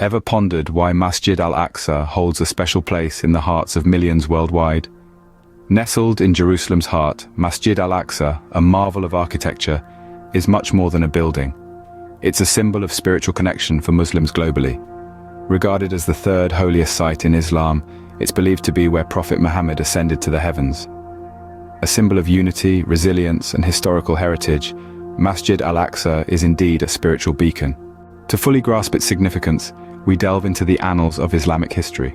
Ever pondered why Masjid al-Aqsa holds a special place in the hearts of millions worldwide? Nestled in Jerusalem's heart, Masjid al-Aqsa, a marvel of architecture, is much more than a building. It's a symbol of spiritual connection for Muslims globally. Regarded as the third holiest site in Islam, it's believed to be where Prophet Muhammad ascended to the heavens. A symbol of unity, resilience, and historical heritage, Masjid al-Aqsa is indeed a spiritual beacon. To fully grasp its significance, we delve into the annals of Islamic history.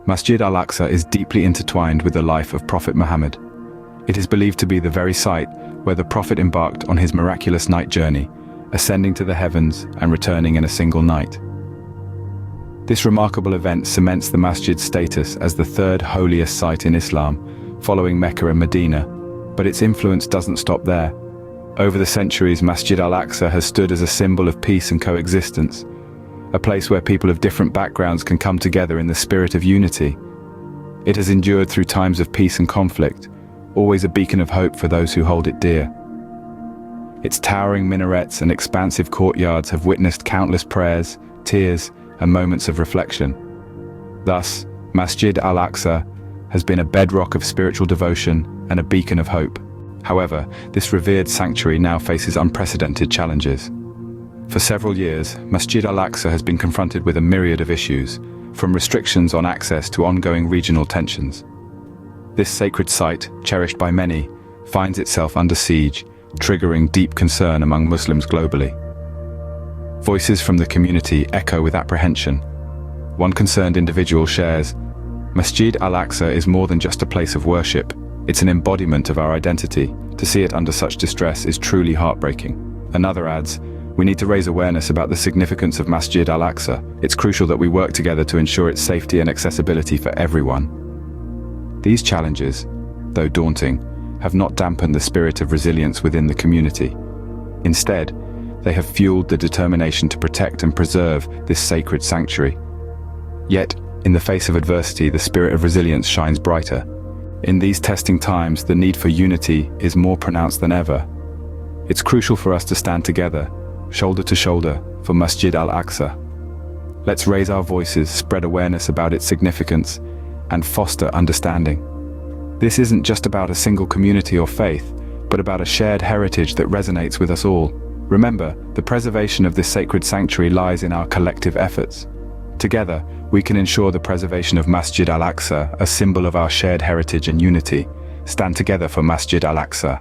Masjid al-Aqsa is deeply intertwined with the life of Prophet Muhammad. It is believed to be the very site where the Prophet embarked on his miraculous night journey, ascending to the heavens and returning in a single night. This remarkable event cements the masjid's status as the third holiest site in Islam, following Mecca and Medina, but its influence doesn't stop there. Over the centuries, Masjid al-Aqsa has stood as a symbol of peace and coexistence, a place where people of different backgrounds can come together in the spirit of unity. It has endured through times of peace and conflict, always a beacon of hope for those who hold it dear. Its towering minarets and expansive courtyards have witnessed countless prayers, tears, and moments of reflection. Thus, Masjid al-Aqsa has been a bedrock of spiritual devotion and a beacon of hope. However, this revered sanctuary now faces unprecedented challenges. For several years, Masjid al-Aqsa has been confronted with a myriad of issues, from restrictions on access to ongoing regional tensions. This sacred site, cherished by many, finds itself under siege, triggering deep concern among Muslims globally. Voices from the community echo with apprehension. One concerned individual shares, "Masjid al-Aqsa is more than just a place of worship. It's an embodiment of our identity. To see it under such distress is truly heartbreaking." Another adds, "We need to raise awareness about the significance of Masjid al-Aqsa. It's crucial that we work together to ensure its safety and accessibility for everyone." These challenges, though daunting, have not dampened the spirit of resilience within the community. Instead, they have fueled the determination to protect and preserve this sacred sanctuary. Yet, in the face of adversity, the spirit of resilience shines brighter. In these testing times, the need for unity is more pronounced than ever. It's crucial for us to stand together, shoulder to shoulder, for Masjid al-Aqsa. Let's raise our voices, spread awareness about its significance, and foster understanding. This isn't just about a single community or faith, but about a shared heritage that resonates with us all. Remember, the preservation of this sacred sanctuary lies in our collective efforts. Together, we can ensure the preservation of Masjid al-Aqsa, a symbol of our shared heritage and unity. Stand together for Masjid al-Aqsa.